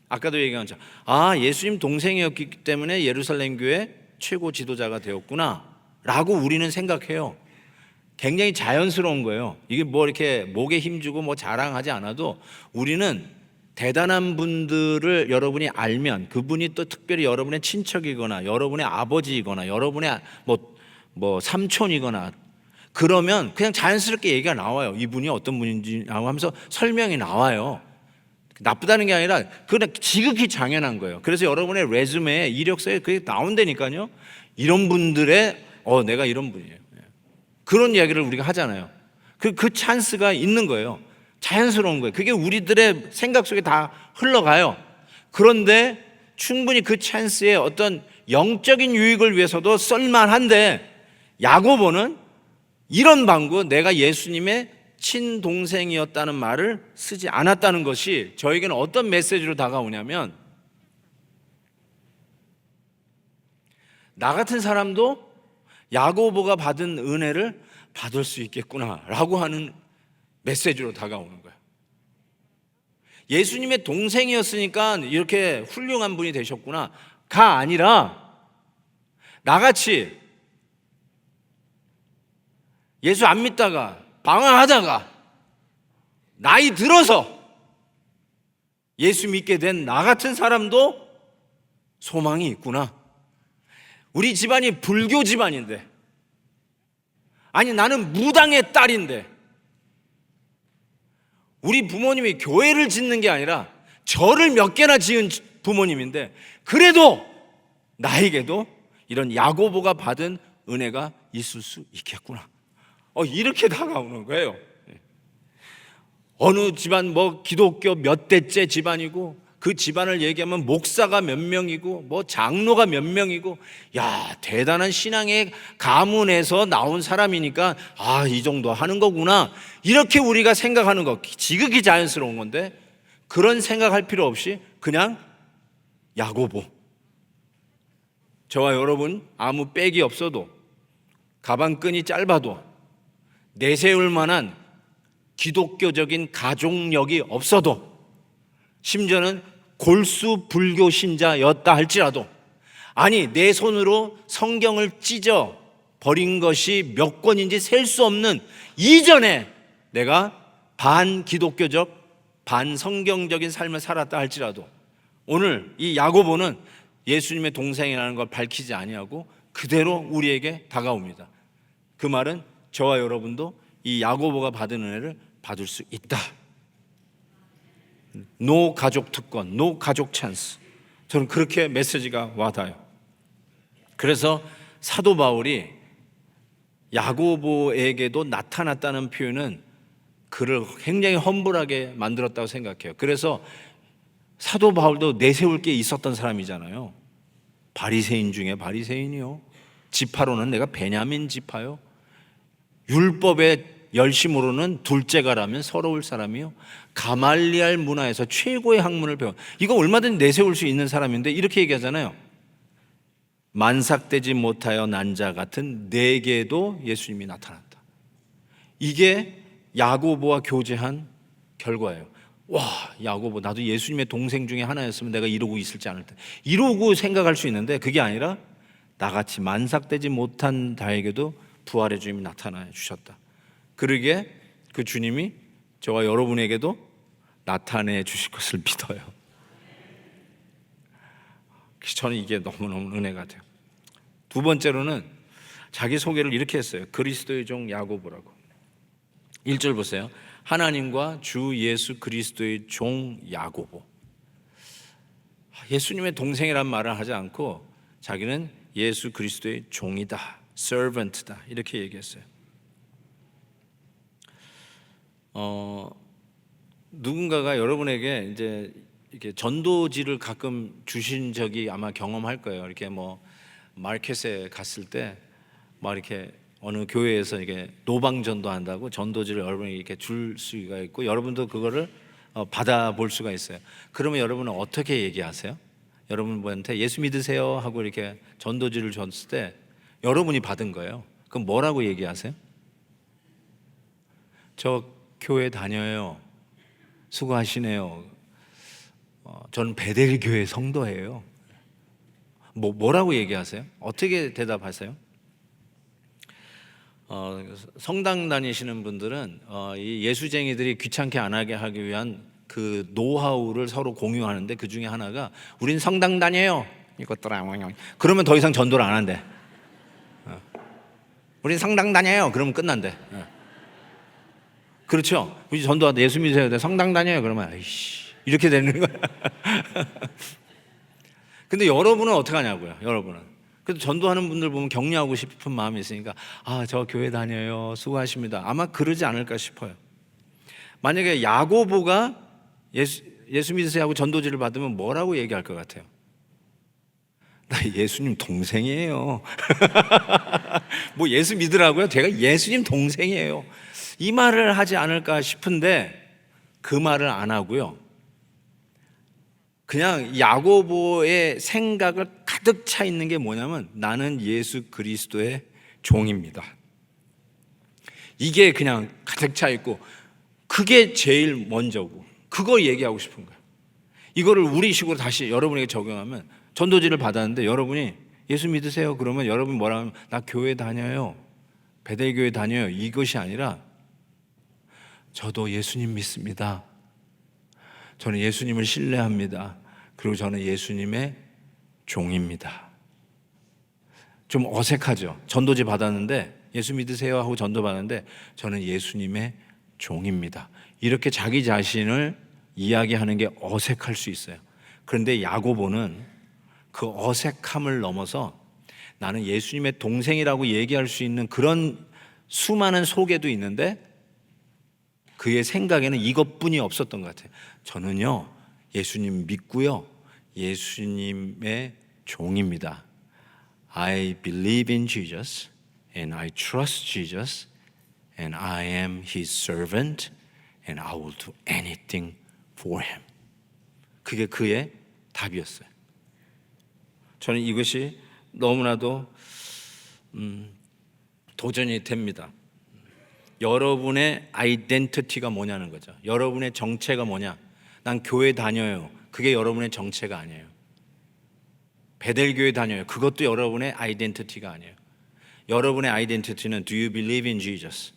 아까도 얘기한 것처럼 예수님 동생이었기 때문에 예루살렘 교회 최고 지도자가 되었구나 라고 우리는 생각해요. 굉장히 자연스러운 거예요. 이게 뭐 이렇게 목에 힘주고 뭐 자랑하지 않아도 우리는 대단한 분들을 여러분이 알면, 그분이 또 특별히 여러분의 친척이거나 여러분의 아버지이거나 여러분의 뭐 삼촌이거나 그러면 그냥 자연스럽게 얘기가 나와요. 이분이 어떤 분인지 하면서 설명이 나와요. 나쁘다는 게 아니라 그냥 지극히 당연한 거예요. 그래서 여러분의 레주메에, 이력서에 그게 나온다니까요. 이런 분들의 내가 이런 분이에요. 그런 이야기를 우리가 하잖아요. 그 찬스가 있는 거예요. 자연스러운 거예요. 그게 우리들의 생각 속에 다 흘러가요. 그런데 충분히 그 찬스의 어떤 영적인 유익을 위해서도 쓸만한데, 야고보는 이런 방구, 내가 예수님의 친동생이었다는 말을 쓰지 않았다는 것이 저에게는 어떤 메시지로 다가오냐면, 나 같은 사람도 야고보가 받은 은혜를 받을 수 있겠구나라고 하는 메시지로 다가오는 거예요. 예수님의 동생이었으니까 이렇게 훌륭한 분이 되셨구나가 아니라, 나같이 예수 안 믿다가 방황하다가 나이 들어서 예수 믿게 된 나 같은 사람도 소망이 있구나. 우리 집안이 불교 집안인데, 아니 나는 무당의 딸인데, 우리 부모님이 교회를 짓는 게 아니라 절을 몇 개나 지은 부모님인데, 그래도 나에게도 이런 야고보가 받은 은혜가 있을 수 있겠구나. 이렇게 다가오는 거예요. 어느 집안 기독교 몇 대째 집안이고, 그 집안을 얘기하면 목사가 몇 명이고 장로가 몇 명이고, 야, 대단한 신앙의 가문에서 나온 사람이니까 이 정도 하는 거구나, 이렇게 우리가 생각하는 거 지극히 자연스러운 건데, 그런 생각할 필요 없이 그냥 야고보, 저와 여러분 아무 백이 없어도, 가방끈이 짧아도, 내세울 만한 기독교적인 가족력이 없어도, 심지어는 골수 불교 신자였다 할지라도, 아니 내 손으로 성경을 찢어 버린 것이 몇 권인지 셀 수 없는 이전에 내가 반기독교적 반성경적인 삶을 살았다 할지라도, 오늘 이 야고보는 예수님의 동생이라는 걸 밝히지 아니하고 그대로 우리에게 다가옵니다. 그 말은 저와 여러분도 이 야고보가 받은 은혜를 받을 수 있다. 노 가족 특권, 노 가족 찬스. 저는 그렇게 메시지가 와닿아요. 그래서 사도 바울이 야고보에게도 나타났다는 표현은 그를 굉장히 험불하게 만들었다고 생각해요. 그래서 사도 바울도 내세울 게 있었던 사람이잖아요. 바리새인 중에 바리새인이요, 지파로는 내가 베냐민 지파요, 율법의 열심으로는 둘째가라면 서러울 사람이요, 가말리알 문화에서 최고의 학문을 배운, 이거 얼마든지 내세울 수 있는 사람인데 이렇게 얘기하잖아요. 만삭되지 못하여 난 자 같은 내게도 예수님이 나타났다. 이게 야고보와 교제한 결과예요. 와, 야고보, 나도 예수님의 동생 중에 하나였으면 내가 이러고 있을지 않을 텐데, 이러고 생각할 수 있는데, 그게 아니라 나같이 만삭되지 못한 자에게도 부활의 주님이 나타나 주셨다. 그러기에 그 주님이 저와 여러분에게도 나타내 주실 것을 믿어요. 저는 이게 너무너무 은혜가 돼요. 두 번째로는 자기 소개를 이렇게 했어요. 그리스도의 종 야고보라고. 1절 보세요. 하나님과 주 예수 그리스도의 종 야고보. 예수님의 동생이란 말을 하지 않고 자기는 예수 그리스도의 종이다, servant다, 이렇게 얘기했어요. 누군가가 여러분에게 이제 이렇게 전도지를 가끔 주신 적이 아마 경험할 거예요. 이렇게 뭐 마켓에 갔을 때 막 이렇게 어느 교회에서 이게 노방 전도한다고 전도지를 여러분이 이렇게 줄 수가 있고, 여러분도 그거를 받아볼 수가 있어요. 그러면 여러분은 어떻게 얘기하세요? 여러분한테 예수 믿으세요 하고 이렇게 전도지를 줬을 때 여러분이 받은 거예요. 그럼 뭐라고 얘기하세요? 저 교회 다녀요. 수고하시네요. 저는 베델교회 성도예요. 뭐라고 얘기하세요? 어떻게 대답하세요? 성당 다니시는 분들은 이 예수쟁이들이 귀찮게 안 하게 하기 위한 그 노하우를 서로 공유하는데, 그 중에 하나가 우린 성당 다녀요. 이것들아, 그러면 더 이상 전도를 안 한대. 우린 성당 다녀요. 그러면 끝난대. 그렇죠? 우리 전도하다 예수 믿으세요. 성당 다녀요. 그러면 아이씨, 이렇게 되는 거야. 근데 여러분은 어떻게 하냐고요? 여러분은. 그래도 전도하는 분들 보면 격려하고 싶은 마음이 있으니까, 저 교회 다녀요, 수고하십니다, 아마 그러지 않을까 싶어요. 만약에 야고보가 예수 믿으세요 하고 전도지를 받으면 뭐라고 얘기할 것 같아요? 나 예수님 동생이에요. 뭐 예수 믿으라고요? 제가 예수님 동생이에요, 이 말을 하지 않을까 싶은데 그 말을 안 하고요, 그냥 야고보의 생각을 가득 차 있는 게 뭐냐면, 나는 예수 그리스도의 종입니다. 이게 그냥 가득 차 있고, 그게 제일 먼저고, 그걸 얘기하고 싶은 거예요. 이거를 우리식으로 다시 여러분에게 적용하면, 전도지를 받았는데 여러분이 예수 믿으세요 그러면 여러분이 뭐라 하면, 나 교회 다녀요, 베델교회 다녀요, 이것이 아니라 저도 예수님 믿습니다, 저는 예수님을 신뢰합니다, 그리고 저는 예수님의 종입니다. 좀 어색하죠? 전도지 받았는데 예수 믿으세요 하고 전도 받았는데 저는 예수님의 종입니다, 이렇게 자기 자신을 이야기하는 게 어색할 수 있어요. 그런데 야고보는 그 어색함을 넘어서 나는 예수님의 동생이라고 얘기할 수 있는 그런 수많은 소개도 있는데, 그의 생각에는 이것뿐이 없었던 것 같아요. 저는요, 예수님 믿고요, 예수님의 종입니다. I believe in Jesus and I trust Jesus and I am His servant and I will do anything for Him. 그게 그의 답이었어요. 저는 이것이 너무나도 도전이 됩니다. 여러분의 아이덴티티가 뭐냐는 거죠. 여러분의 정체가 뭐냐. 난 교회 다녀요, 그게 여러분의 정체가 아니에요. 베델교회 다녀요, 그것도 여러분의 아이덴티티가 아니에요. 여러분의 아이덴티티는 Do you believe in Jesus?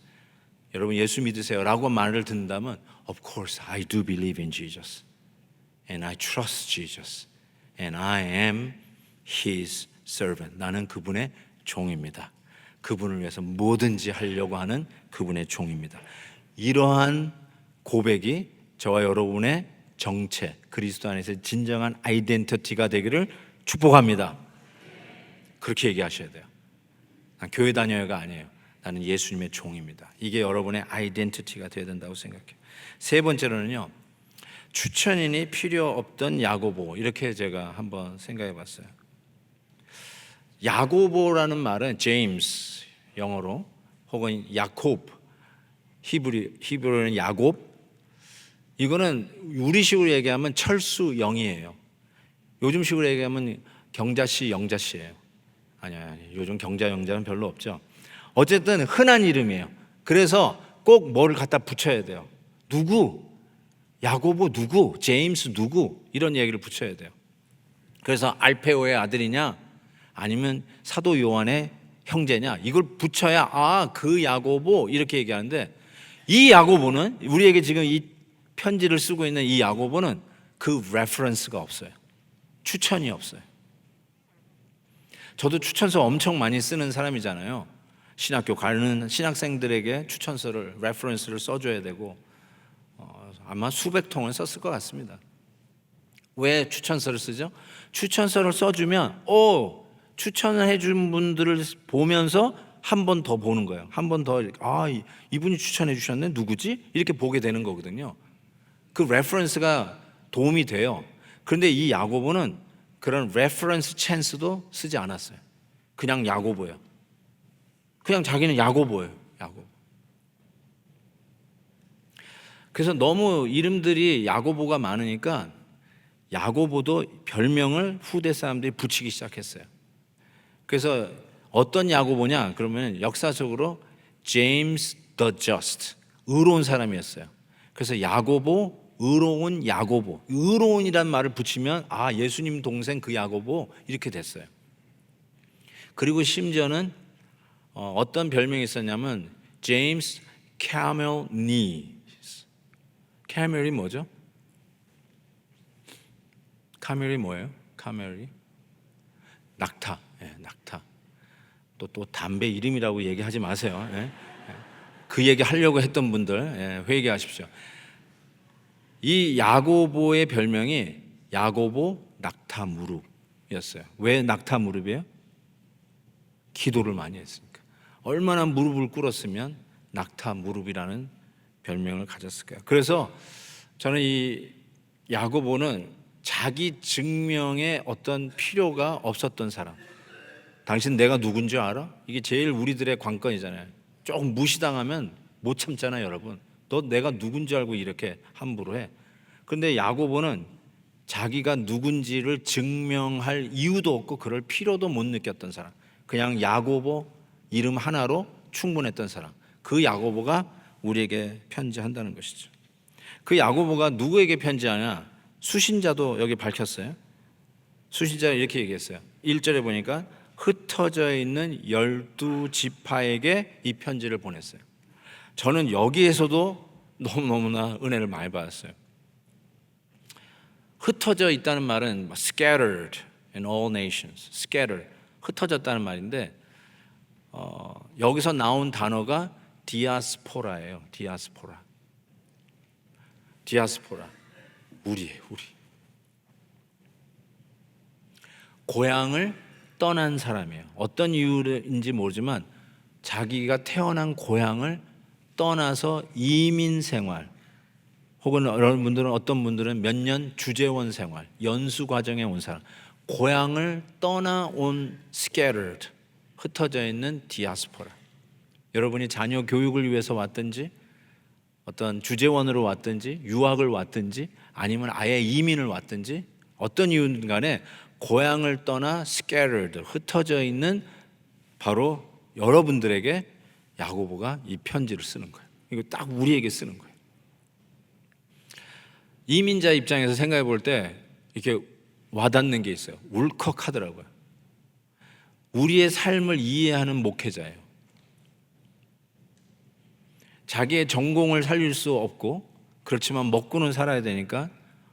여러분 예수 믿으세요 라고 말을 듣는다면 Of course I do believe in Jesus and I trust Jesus and I am His servant. 나는 그분의 종입니다. 그분을 위해서 뭐든지 하려고 하는 그분의 종입니다. 이러한 고백이 저와 여러분의 정체, 그리스도 안에서 진정한 아이덴티티가 되기를 축복합니다. 그렇게 얘기하셔야 돼요. 난 교회 다녀요가 아니에요. 나는 예수님의 종입니다. 이게 여러분의 아이덴티티가 되어야 된다고 생각해요. 세 번째로는요, 추천인이 필요 없던 야고보, 이렇게 제가 한번 생각해 봤어요. 야고보라는 말은 제임스 영어로, 혹은 야콥 히브리어는 야곱, 이거는 우리식으로 얘기하면 철수 영이에요. 요즘식으로 얘기하면 경자씨 영자씨예요. 아니야, 요즘 경자영자는 별로 없죠. 어쨌든 흔한 이름이에요. 그래서 꼭 뭐를 갖다 붙여야 돼요. 누구? 야고보 누구? 제임스 누구? 이런 얘기를 붙여야 돼요. 그래서 알페오의 아들이냐? 아니면 사도 요한의 형제냐? 이걸 붙여야 그 야고보 이렇게 얘기하는데, 이 야고보는, 우리에게 지금 이 편지를 쓰고 있는 이 야고보는 그 레퍼런스가 없어요. 추천이 없어요. 저도 추천서 엄청 많이 쓰는 사람이잖아요. 신학교 가는 신학생들에게 추천서를, 레퍼런스를 써줘야 되고, 아마 수백 통을 썼을 것 같습니다. 왜 추천서를 쓰죠? 추천서를 써주면 추천을 해준 분들을 보면서 한 번 더 보는 거예요. 한 번 더 이분이 추천해 주셨네, 누구지? 이렇게 보게 되는 거거든요. 그 레퍼런스가 도움이 돼요. 그런데 이 야고보는 그런 레퍼런스 찬스도 쓰지 않았어요. 그냥 야고보예요. 그냥 자기는 야고보예요. 야고보. 그래서 너무 이름들이 야고보가 많으니까 야고보도 별명을 후대 사람들이 붙이기 시작했어요. 그래서 어떤 야고보냐 그러면 역사적으로 제임스 the Just, 의로운 사람이었어요. 그래서 야고보, 의로운 야고보, 의로운이란 말을 붙이면 예수님 동생 그 야고보 이렇게 됐어요. 그리고 심지어는 어떤 별명이 있었냐면 제임스 캐멜 니. 캐멜이 뭐죠? 카멜이 뭐예요? 카멜이 낙타. 낙타. 또 담배 이름이라고 얘기하지 마세요. 그 얘기 하려고 했던 분들 회개하십시오. 이 야고보의 별명이 야고보 낙타 무릎이었어요. 왜 낙타 무릎이에요? 기도를 많이 했으니까. 얼마나 무릎을 꿇었으면 낙타 무릎이라는 별명을 가졌을까요? 그래서 저는 이 야고보는 자기 증명에 어떤 필요가 없었던 사람. 당신 내가 누군지 알아? 이게 제일 우리들의 관건이잖아요. 조금 무시당하면 못 참잖아요, 여러분. 너 내가 누군지 알고 이렇게 함부로 해. 그런데 야고보는 자기가 누군지를 증명할 이유도 없고 그럴 필요도 못 느꼈던 사람. 그냥 야고보 이름 하나로 충분했던 사람. 그 야고보가 우리에게 편지한다는 것이죠. 그 야고보가 누구에게 편지하냐? 수신자도 여기 밝혔어요. 수신자가 이렇게 얘기했어요. 1절에 보니까 흩어져 있는 12지파에게 이 편지를 보냈어요. 저는 여기에서도 너무나 은혜를 많이 받았어요. 흩어져 있다는 말은 scattered in all nations, scattered, 흩어졌다는 말인데 여기서 나온 단어가 디아스포라예요. 디아스포라. 우리예요, 우리. 고향을 떠난 사람이에요. 어떤 이유인지 모르지만 자기가 태어난 고향을 떠나서 이민 생활, 혹은 여러분들은 어떤 분들은 몇 년 주재원 생활, 연수 과정에 온 사람, 고향을 떠나온 scattered, 흩어져 있는 디아스포라. 여러분이 자녀 교육을 위해서 왔든지 어떤 주재원으로 왔든지 유학을 왔든지 아니면 아예 이민을 왔든지 어떤 이유든 간에 고향을 떠나 scattered, 흩어져 있는 바로 여러분들에게 야고보가 이 편지를 쓰는 거예요. 이거 딱 우리에게 쓰는 거예요. 이민자 입장에서 생각해 볼 때 이렇게 와닿는 게 있어요. 울컥하더라고요. 우리의 삶을 이해하는 목회자예요. 자기의 전공을 살릴 수 없고 그렇지만 먹고는 살아야 되니까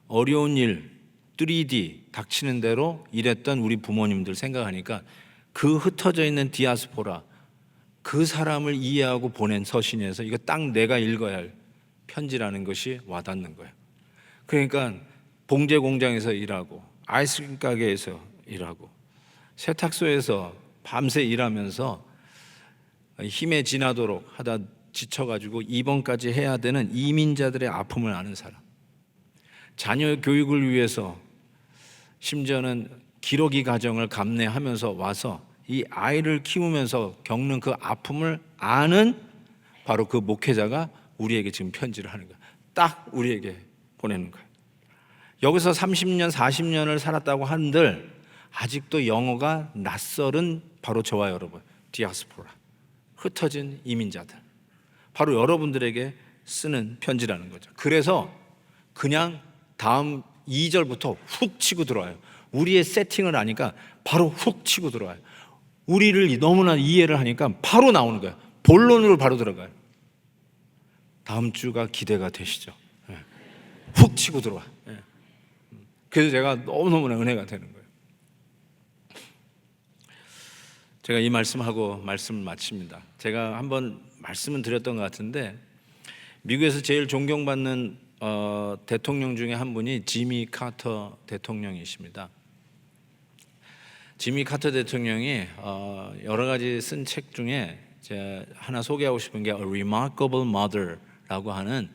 어려운 일, 3D 닥치는 대로 일했던 우리 부모님들 생각하니까 그 흩어져 있는 디아스포라, 그 사람을 이해하고 보낸 서신에서 이거 딱 내가 읽어야 할 편지라는 것이 와닿는 거예요. 그러니까 봉제 공장에서 일하고 아이스크림 가게에서 일하고 세탁소에서 밤새 일하면서 힘에 지나도록 하다 지쳐가지고 입원까지 해야 되는 이민자들의 아픔을 아는 사람, 자녀 교육을 위해서 심지어는 기러기 가정을 감내하면서 와서 이 아이를 키우면서 겪는 그 아픔을 아는 바로 그 목회자가 우리에게 지금 편지를 하는 거예요. 딱 우리에게 보내는 거예요. 여기서 30년, 40년을 살았다고 한들 아직도 영어가 낯설은 바로 저와 여러분, 디아스포라, 흩어진 이민자들, 바로 여러분들에게 쓰는 편지라는 거죠. 그래서 그냥 다음 2절부터 훅 치고 들어와요. 우리의 세팅을 아니까 바로 훅 치고 들어와요. 우리를 너무나 이해를 하니까 바로 나오는 거예요. 본론으로 바로 들어가요. 다음 주가 기대가 되시죠? 네. 훅 치고 들어와. 네. 그래서 제가 너무너무나 은혜가 되는 거예요. 제가 이 말씀하고 말씀을 마칩니다. 제가 한번 말씀은 드렸던 것 같은데, 미국에서 제일 존경받는 대통령 중에 한 분이 지미 카터 대통령이십니다. 지미 카터 대통령이 여러 가지 쓴 책 중에 제가 하나 소개하고 싶은 게 A Remarkable Mother라고 하는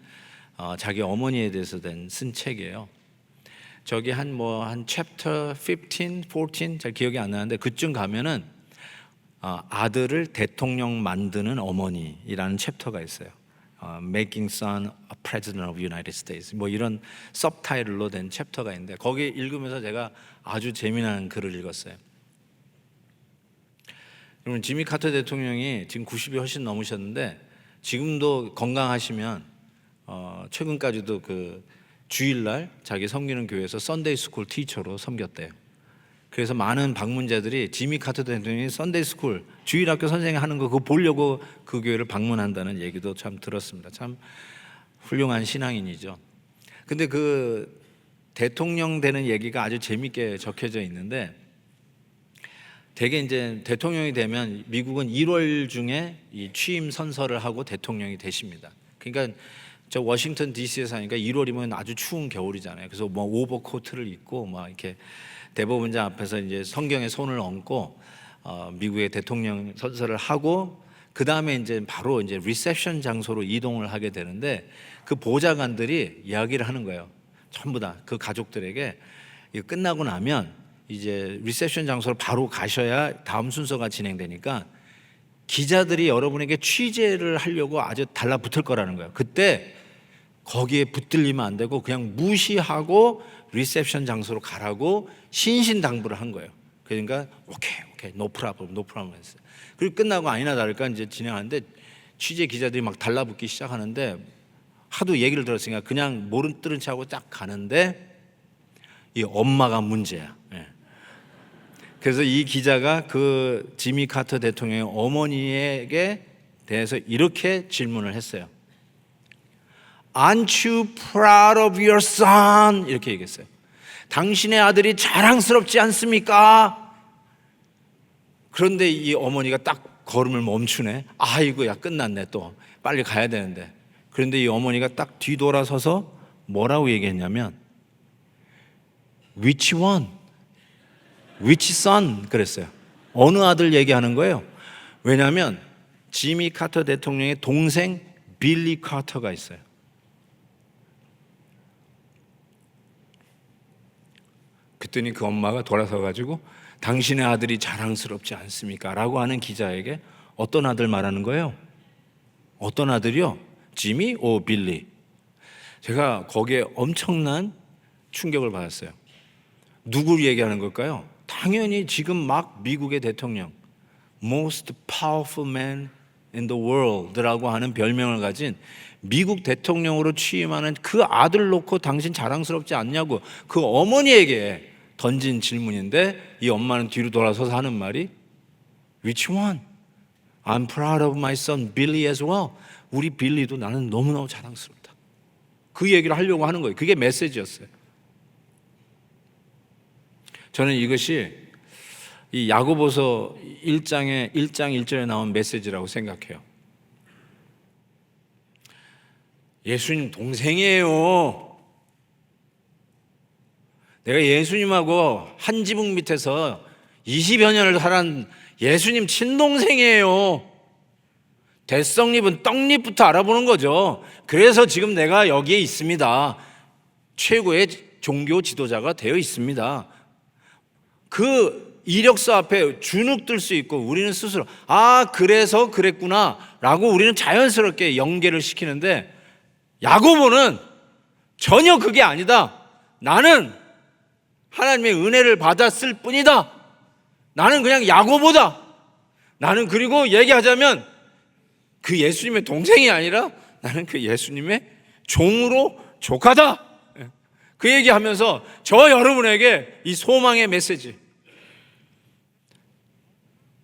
자기 어머니에 대해서 쓴 책이에요. 저기 한 챕터 15, 14 잘 기억이 안 나는데 그쯤 가면은 아들을 대통령 만드는 어머니라는 챕터가 있어요. Making Son a President of United States 이런 서브타이틀로 된 챕터가 있는데 거기 읽으면서 제가 아주 재미난 글을 읽었어요. 여러분, 지미 카터 대통령이 지금 90이 훨씬 넘으셨는데 지금도 건강하시면 최근까지도 그 주일날 자기 섬기는 교회에서 썬데이 스쿨 티처로 섬겼대요. 그래서 많은 방문자들이 지미 카터 대통령이 썬데이 스쿨 주일학교 선생님 하는 거 그거 보려고 그 교회를 방문한다는 얘기도 참 들었습니다. 참 훌륭한 신앙인이죠. 근데 그 대통령 되는 얘기가 아주 재밌게 적혀져 있는데, 대개 이제 대통령이 되면 미국은 1월 중에 이 취임 선서를 하고 대통령이 되십니다. 그러니까 저 워싱턴 DC에 사니까 1월이면 아주 추운 겨울이잖아요. 그래서 오버코트를 입고 이렇게 대법원장 앞에서 이제 성경에 손을 얹고 미국의 대통령 선서를 하고 그 다음에 이제 바로 이제 리셉션 장소로 이동을 하게 되는데, 그 보좌관들이 이야기를 하는 거예요. 전부 다 그 가족들에게 이거 끝나고 나면 이제 리셉션 장소로 바로 가셔야 다음 순서가 진행되니까 기자들이 여러분에게 취재를 하려고 아주 달라붙을 거라는 거예요. 그때 거기에 붙들리면 안 되고 그냥 무시하고 리셉션 장소로 가라고 신신당부를 한 거예요. 그러니까 오케이 no problem 했어요. 그리고 끝나고 아니나 다를까 이제 진행하는데 취재 기자들이 막 달라붙기 시작하는데 하도 얘기를 들었으니까 그냥 모른 뜨른 척하고 딱 가는데 이 엄마가 문제야. 그래서 이 기자가 그 지미 카터 대통령의 어머니에게 대해서 이렇게 질문을 했어요. Aren't you proud of your son? 이렇게 얘기했어요. 당신의 아들이 자랑스럽지 않습니까? 그런데 이 어머니가 딱 걸음을 멈추네. 아이고, 야, 끝났네. 또 빨리 가야 되는데. 그런데 이 어머니가 딱 뒤돌아서서 뭐라고 얘기했냐면 Which one? Which son? 그랬어요. 어느 아들 얘기하는 거예요? 왜냐하면 지미 카터 대통령의 동생 빌리 카터가 있어요. 그랬더니 그 엄마가 돌아서 가지고 당신의 아들이 자랑스럽지 않습니까? 라고 하는 기자에게 어떤 아들 말하는 거예요? 어떤 아들이요? 지미? 빌리. 제가 거기에 엄청난 충격을 받았어요. 누구를 얘기하는 걸까요? 당연히 지금 막 미국의 대통령, most powerful man in the world라고 하는 별명을 가진 미국 대통령으로 취임하는 그 아들 놓고 당신 자랑스럽지 않냐고 그 어머니에게 던진 질문인데, 이 엄마는 뒤로 돌아서서 하는 말이 Which one? I'm proud of my son Billy as well. 우리 빌리도 나는 너무너무 자랑스럽다. 그 얘기를 하려고 하는 거예요. 그게 메시지였어요. 저는 이것이 이 야고보서 1장 1절에 나온 메시지라고 생각해요. 예수님 동생이에요. 내가 예수님하고 한 지붕 밑에서 20여 년을 살았는 예수님 친동생이에요. 대성립은 떡잎부터 알아보는 거죠. 그래서 지금 내가 여기에 있습니다. 최고의 종교 지도자가 되어 있습니다. 그 이력서 앞에 주눅 들 수 있고 우리는 스스로 그래서 그랬구나 라고 우리는 자연스럽게 연계를 시키는데, 야고보는 전혀 그게 아니다. 나는 하나님의 은혜를 받았을 뿐이다. 나는 그냥 야고보다. 나는 그리고 얘기하자면 그 예수님의 동생이 아니라 나는 그 예수님의 종으로 족하다. 그 얘기하면서 저 여러분에게 이 소망의 메시지,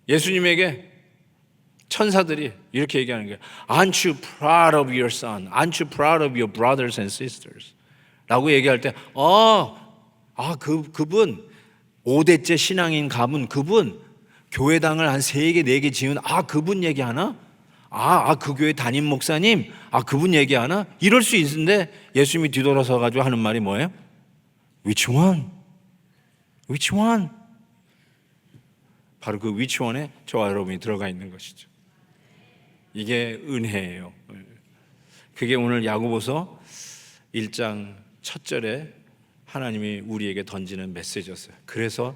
예수님에게 천사들이 이렇게 얘기하는 거예요. Aren't you proud of your son? Aren't you proud of your brothers and sisters? 라고 얘기할 때 그분 5대째 신앙인 가문, 그분 교회당을 한 3개 4개 지은 그분 얘기하나? 그 교회 담임 목사님, 그분 얘기하나? 이럴 수 있는데 예수님이 뒤돌아서 가지고 하는 말이 뭐예요? Which one? Which one? 바로 그 which one에 저와 여러분이 들어가 있는 것이죠. 이게 은혜예요. 그게 오늘 야고보서 1장 첫 절에 하나님이 우리에게 던지는 메시지였어요. 그래서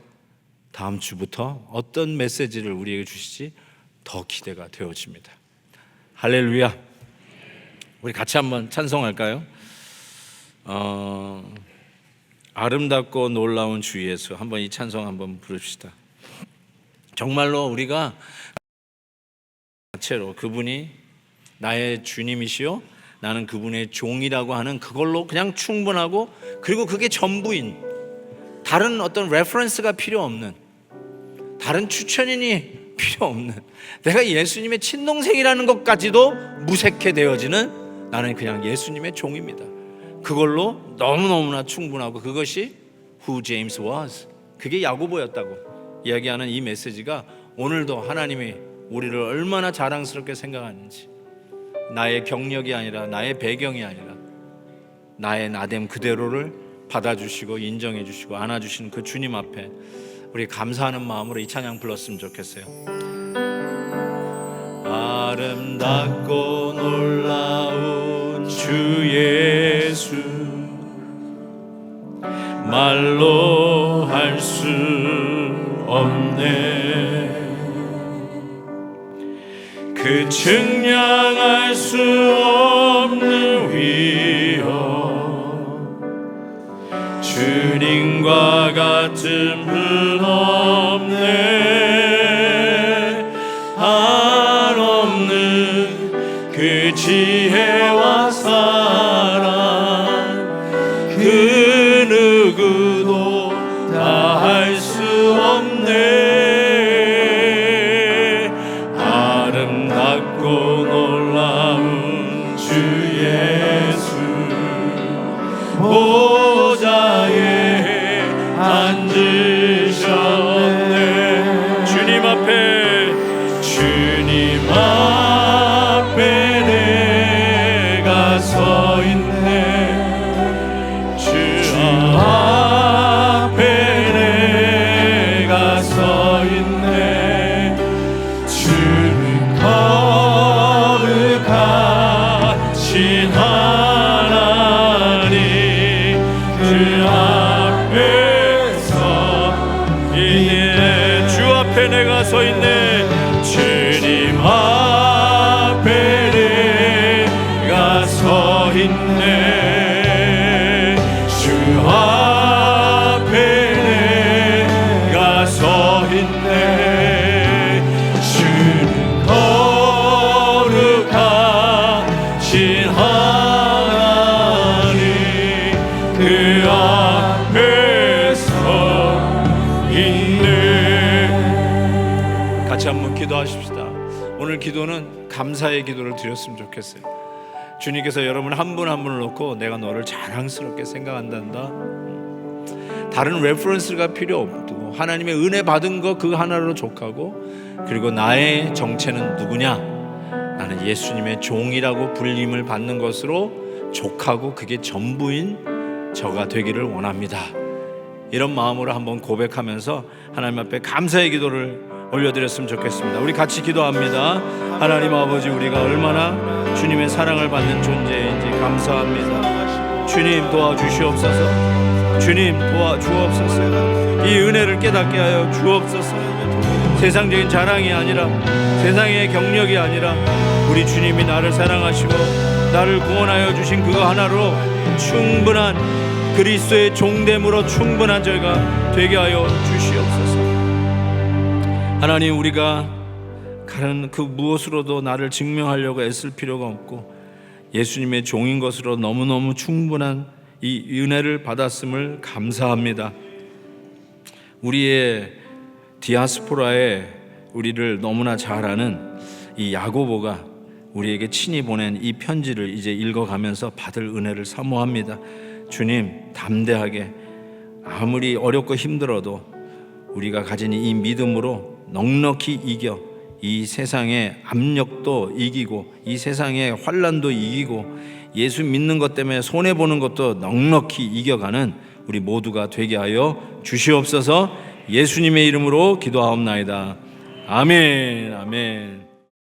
다음 주부터 어떤 메시지를 우리에게 주실지 더 기대가 되어집니다. 할렐루야. 우리 같이 한번 찬송할까요? 아름답고 놀라운 주 예수, 한번 이 찬송 한번 부릅시다. 정말로 우리가 자체로 그분이 나의 주님이시요 나는 그분의 종이라고 하는 그걸로 그냥 충분하고, 그리고 그게 전부인, 다른 어떤 레퍼런스가 필요 없는, 다른 추천인이 필요 없는, 내가 예수님의 친동생이라는 것까지도 무색해 되어지는 나는 그냥 예수님의 종입니다. 그걸로 너무너무나 충분하고, 그것이 who James was, 그게 야고보였다고 이야기하는 이 메시지가 오늘도 하나님이 우리를 얼마나 자랑스럽게 생각하는지, 나의 경력이 아니라, 나의 배경이 아니라 나의 나됨 그대로를 받아주시고 인정해 주시고 안아주시는 그 주님 앞에 우리 감사하는 마음으로 이 찬양 불렀으면 좋겠어요. 아름답고 놀라운 주 예수, 말로 할 수 없네. 그 측량할 수 없는 위엄, 주님과 같은 분 없네. 한없는 그 지혜와 사랑, 그 누구도 다 할 수 없네. 아름답고 놀라운 주 예수, 보좌에 앉으셨네. 주님 앞에, 주님 앞에 내가 서 있네. 주 앞에 내가 서 있네. 주는 거룩하신 하나님, 그 앞에 서 있네. 주 앞에 내가 서 있네. 주님 앞에 내가 서 있네. 주 앞에 내가 서 있네. 주는 거룩하신 하나님, 그 앞에 서 있네. 같이 한번 기도하십시다. 오늘 기도는 감사의 기도를 드렸으면 좋겠어요. 주님께서 여러분 한 분 한 분을 놓고 내가 너를 자랑스럽게 생각한단다. 다른 레퍼런스가 필요 없고 하나님의 은혜 받은 거 그 하나로 족하고, 그리고 나의 정체는 누구냐? 나는 예수님의 종이라고 불림을 받는 것으로 족하고 그게 전부인 저가 되기를 원합니다. 이런 마음으로 한번 고백하면서 하나님 앞에 감사의 기도를 올려드렸으면 좋겠습니다. 우리 같이 기도합니다. 하나님 아버지, 우리가 얼마나 주님의 사랑을 받는 존재인지 감사합니다. 주님 도와주시옵소서. 주님 도와주옵소서. 이 은혜를 깨닫게 하여 주옵소서. 세상적인 자랑이 아니라, 세상의 경력이 아니라 우리 주님이 나를 사랑하시고 나를 구원하여 주신 그거 하나로 충분한 그리스도의 종됨으로 충분한 저희가 되게 하여 주시옵소서. 하나님, 우리가 다른 그 무엇으로도 나를 증명하려고 애쓸 필요가 없고 예수님의 종인 것으로 너무너무 충분한 이 은혜를 받았음을 감사합니다. 우리의 디아스포라에 우리를 너무나 잘 아는 이 야고보가 우리에게 친히 보낸 이 편지를 이제 읽어가면서 받을 은혜를 사모합니다. 주님, 담대하게 아무리 어렵고 힘들어도 우리가 가진 이 믿음으로 넉넉히 이겨 이 세상의 압력도 이기고 이 세상의 환난도 이기고 예수 믿는 것 때문에 손해보는 것도 넉넉히 이겨가는 우리 모두가 되게 하여 주시옵소서. 예수님의 이름으로 기도하옵나이다. 아멘. 아멘.